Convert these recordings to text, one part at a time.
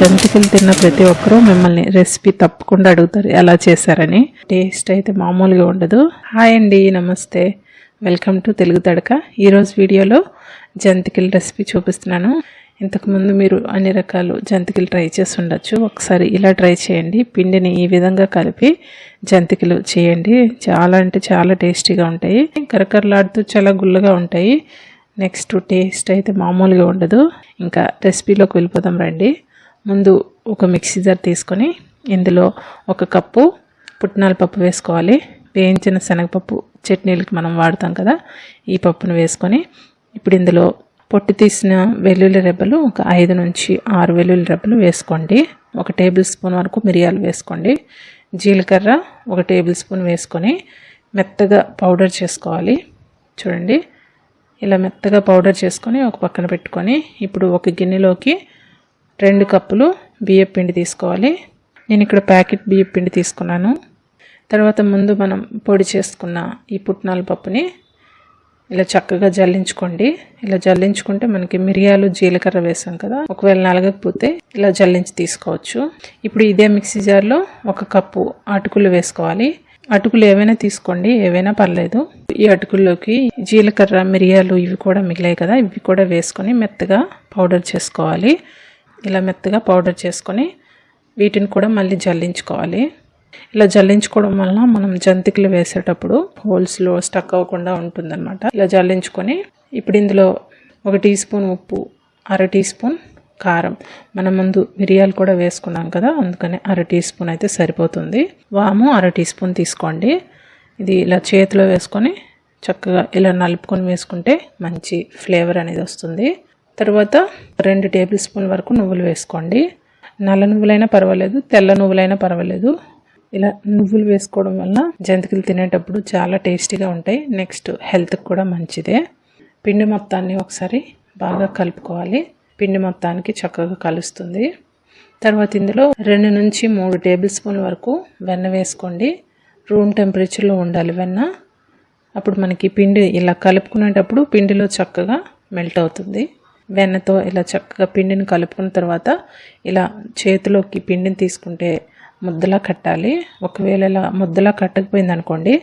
జంతికలు తిన్న ప్రతి ఒక్కరూ మిమ్మల్ని రెసిపీ తప్పకుండా అడుగుతారు ఎలా చేశారని. టేస్ట్ అయితే మామూలుగా ఉండదు. హాయ్ అండి, నమస్తే, వెల్కమ్ టు తెలుగు తడక. ఈరోజు వీడియోలో జంతికల రెసిపీ చూపిస్తున్నాను. ఇంతకుముందు మీరు అన్ని రకాలు జంతికలు ట్రై చేసి ఉండొచ్చు. ఒకసారి ఇలా ట్రై చేయండి. పిండిని ఈ విధంగా కలిపి జంతికలు చేయండి. చాలా అంటే చాలా టేస్టీగా ఉంటాయి. కరకరలాడుతూ చాలా గుల్లగా ఉంటాయి. నెక్స్ట్ టేస్ట్ అయితే మామూలుగా ఉండదు. ఇంకా రెసిపీలోకి వెళ్ళిపోదాం రండి. ముందు ఒక మిక్సీ జార్ తీసుకొని ఇందులో 1 కప్పు పుట్నాల పప్పు వేసుకోవాలి. వేయించిన శనగపప్పు చట్నీలకి మనం వాడతాం కదా, ఈ పప్పును వేసుకొని ఇప్పుడు ఇందులో పొట్టు తీసిన వెల్లుల్లి రెబ్బలు ఒక 5 నుంచి 6 వెల్లుల్లి రెబ్బలు వేసుకోండి. 1 టేబుల్ స్పూన్ వరకు మిరియాలు వేసుకోండి. జీలకర్ర 1 టేబుల్ స్పూన్ వేసుకొని మెత్తగా పౌడర్ చేసుకోవాలి. చూడండి, ఇలా మెత్తగా పౌడర్ చేసుకొని ఒక పక్కన పెట్టుకొని ఇప్పుడు ఒక గిన్నెలోకి 2 కప్పులు బియ్యం పిండి తీసుకోవాలి. నేను ఇక్కడ ప్యాకెట్ బియ్యం పిండి తీసుకున్నాను. తర్వాత ముందు మనం పొడి చేసుకున్న ఈ పుట్నాల పప్పుని ఇలా చక్కగా జల్లించుకోండి. ఇలా జల్లించుకుంటే మనకి మిరియాలు జీలకర్ర వేసాం కదా, ఒకవేళ నలగకపోతే ఇలా జల్లించి తీసుకోవచ్చు. ఇప్పుడు ఇదే మిక్సీ జార్లో 1 కప్పు అటుకులు వేసుకోవాలి. అటుకులు ఏవైనా తీసుకోండి, ఏవైనా పర్లేదు. ఈ అటుకుల్లోకి జీలకర్ర మిరియాలు ఇవి కూడా మిగిలాయి కదా, ఇవి కూడా వేసుకొని మెత్తగా పౌడర్ చేసుకోవాలి. ఇలా మెత్తగా పౌడర్ చేసుకొని వీటిని కూడా మళ్ళీ జల్లించుకోవాలి. ఇలా జల్లించుకోవడం వలన మనం జంతికలు వేసేటప్పుడు హోల్స్లో స్టక్ అవ్వకుండా ఉంటుందన్నమాట. ఇలా జల్లించుకొని ఇప్పుడు ఇందులో 1 టీ స్పూన్ ఉప్పు, 1/2 టీ స్పూన్ కారం, మనం ముందు మిరియాలు కూడా వేసుకున్నాం కదా, అందుకని 1/2 టీ స్పూన్ అయితే సరిపోతుంది. వాము 1/2 టీ స్పూన్ తీసుకోండి. ఇది ఇలా చేతిలో వేసుకొని చక్కగా ఇలా నలుపుకొని వేసుకుంటే మంచి ఫ్లేవర్ అనేది వస్తుంది. తర్వాత 2 టేబుల్ స్పూన్ వరకు నువ్వులు వేసుకోండి. నల్ల నువ్వులైనా పర్వాలేదు, తెల్ల నువ్వులైనా పర్వాలేదు. ఇలా నువ్వులు వేసుకోవడం వల్ల జంతికలు తినేటప్పుడు చాలా టేస్టీగా ఉంటాయి. నెక్స్ట్ హెల్త్కి కూడా మంచిదే. పిండి మొత్తాన్ని ఒకసారి బాగా కలుపుకోవాలి. పిండి మొత్తానికి చక్కగా కలుస్తుంది. తర్వాత ఇందులో 2 నుంచి 3 టేబుల్ స్పూన్ల వరకు వెన్న వేసుకోండి. రూమ్ టెంపరేచర్లో ఉండాలి వెన్న. అప్పుడు మనకి పిండి ఇలా కలుపుకునేటప్పుడు పిండిలో చక్కగా మెల్ట్ అవుతుంది. వెన్నతో ఇలా చక్కగా పిండిని కలుపుకున్న తర్వాత ఇలా చేతిలోకి పిండిని తీసుకుంటే ముద్దలా కట్టాలి. ఒకవేళ ఇలా ముద్దలా కట్టకపోయింది అనుకోండి,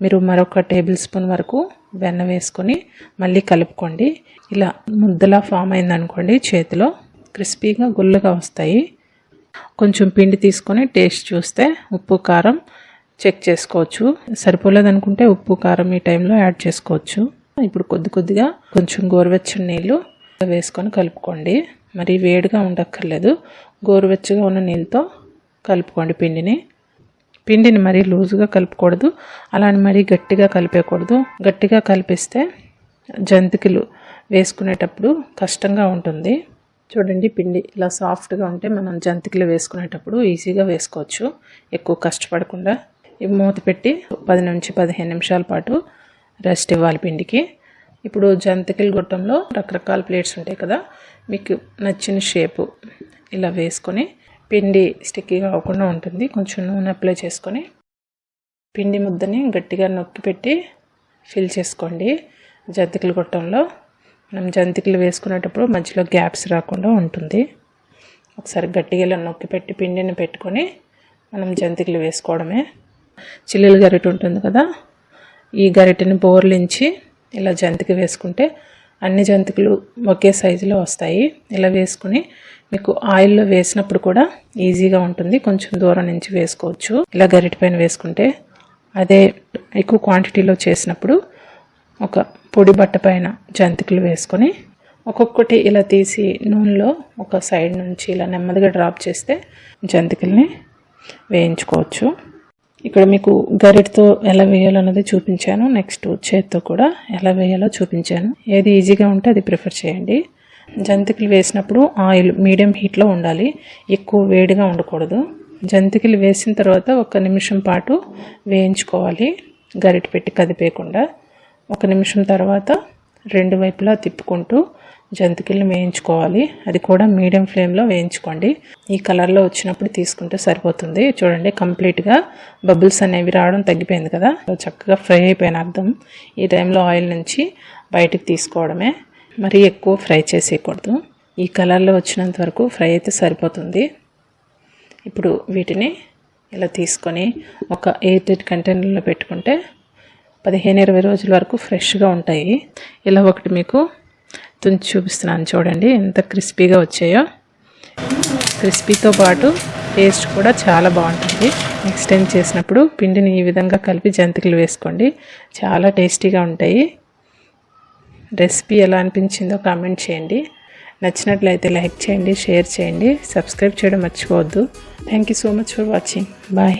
మీరు మరొక టేబుల్ స్పూన్ వరకు వెన్న వేసుకొని మళ్ళీ కలుపుకోండి. ఇలా ముద్దలా ఫామ్ అయింది అనుకోండి, చేతిలో క్రిస్పీగా గుల్లగా వస్తాయి. కొంచెం పిండి తీసుకొని టేస్ట్ చూస్తే ఉప్పు కారం చెక్ చేసుకోవచ్చు. సరిపోలేదనుకుంటే ఉప్పు కారం ఈ టైంలో యాడ్ చేసుకోవచ్చు. ఇప్పుడు కొద్దిగా కొంచెం గోరువెచ్చని నీళ్ళు వేసుకొని కలుపుకోండి. మరి వేడిగా ఉండక్కర్లేదు, గోరువెచ్చగా ఉన్న నీళ్ళతో కలుపుకోండి. పిండిని మరీ లూజుగా కలుపుకూడదు, అలానే మరీ గట్టిగా కలిపేయకూడదు. గట్టిగా కలిపిస్తే జంతికలు వేసుకునేటప్పుడు కష్టంగా ఉంటుంది. చూడండి, పిండి ఇలా సాఫ్ట్గా ఉంటే మనం జంతికలు వేసుకునేటప్పుడు ఈజీగా వేసుకోవచ్చు, ఎక్కువ కష్టపడకుండా. ఇవి మూత పెట్టి 10 నుంచి 15 నిమిషాల పాటు రెస్ట్ ఇవ్వాలి పిండికి. ఇప్పుడు జంతికల గొట్టంలో రకరకాల ప్లేట్స్ ఉంటాయి కదా, మీకు నచ్చిన షేపు ఇలా వేసుకొని పిండి స్టిక్కీగా అవ్వకుండా ఉంటుంది. కొంచెం నూనె అప్లై చేసుకొని పిండి ముద్దని గట్టిగా నొక్కి పెట్టి ఫిల్ చేసుకోండి. జంతికల గొట్టంలో మనం జంతికలు వేసుకునేటప్పుడు మధ్యలో గ్యాప్స్ రాకుండా ఉంటుంది. ఒకసారి గట్టిగా ఇలా నొక్కి పెట్టి పిండిని పెట్టుకొని మనం జంతికలు వేసుకోవడమే. చిల్లుల గరిటె ఉంటుంది కదా, ఈ గరిటెని బోర్లించి ఇలా జంతిక వేసుకుంటే అన్ని జంతికలు ఒకే సైజులో వస్తాయి. ఇలా వేసుకుని మీకు ఆయిల్లో వేసినప్పుడు కూడా ఈజీగా ఉంటుంది. కొంచెం దూరం నుంచి వేసుకోవచ్చు. ఇలా గరిటె పైన వేసుకుంటే, అదే ఎక్కువ క్వాంటిటీలో చేసినప్పుడు ఒక పొడి బట్ట పైన జంతికలు వేసుకొని ఒక్కొక్కటి ఇలా తీసి నూనెలో ఒక సైడ్ నుంచి ఇలా నెమ్మదిగా డ్రాప్ చేస్తే జంతికల్ని వేయించుకోవచ్చు. ఇక్కడ మీకు గరిటెతో ఎలా వేయాలన్నది చూపించాను. నెక్స్ట్ చేత్తో కూడా ఎలా వేయాలో చూపించాను. ఏది ఈజీగా ఉంటే అది ప్రిఫర్ చేయండి. జంతికలు వేసినప్పుడు ఆయిల్ మీడియం హీట్లో ఉండాలి, ఎక్కువ వేడిగా ఉండకూడదు. జంతికలు వేసిన తర్వాత 1 నిమిషం పాటు వేయించుకోవాలి, గరిటె పెట్టి కదిపేయకుండా. 1 నిమిషం తర్వాత 2 వైపులా తిప్పుకుంటూ జంతికల్ని వేయించుకోవాలి. అది కూడా మీడియం ఫ్లేమ్లో వేయించుకోండి. ఈ కలర్లో వచ్చినప్పుడు తీసుకుంటే సరిపోతుంది. చూడండి, కంప్లీట్గా బబుల్స్ అనేవి రావడం తగ్గిపోయింది కదా, చక్కగా ఫ్రై అయిపోయిన అర్థం. ఈ టైంలో ఆయిల్ నుంచి బయటికి తీసుకోవడమే, మరీ ఎక్కువ ఫ్రై చేసేయకూడదు. ఈ కలర్లో వచ్చినంత వరకు ఫ్రై అయితే సరిపోతుంది. ఇప్పుడు వీటిని ఇలా తీసుకొని ఒక ఎయిర్టైట్ కంటైనర్లో పెట్టుకుంటే 15-20 రోజుల వరకు ఫ్రెష్గా ఉంటాయి. ఇలా ఒకటి మీకు తుంచి చూపిస్తున్నాను చూడండి ఎంత క్రిస్పీగా వచ్చాయో. క్రిస్పీతో పాటు టేస్ట్ కూడా చాలా బాగుంటుంది. నెక్స్ట్ టైం చేసినప్పుడు పిండిని ఈ విధంగా కలిపి జంతికలు వేసుకోండి, చాలా టేస్టీగా ఉంటాయి. రెసిపీ ఎలా అనిపించిందో కామెంట్ చేయండి. నచ్చినట్లయితే లైక్ చేయండి, షేర్ చేయండి, సబ్స్క్రైబ్ చేయడం మర్చిపోవద్దు. Thank you so much for watching. Bye.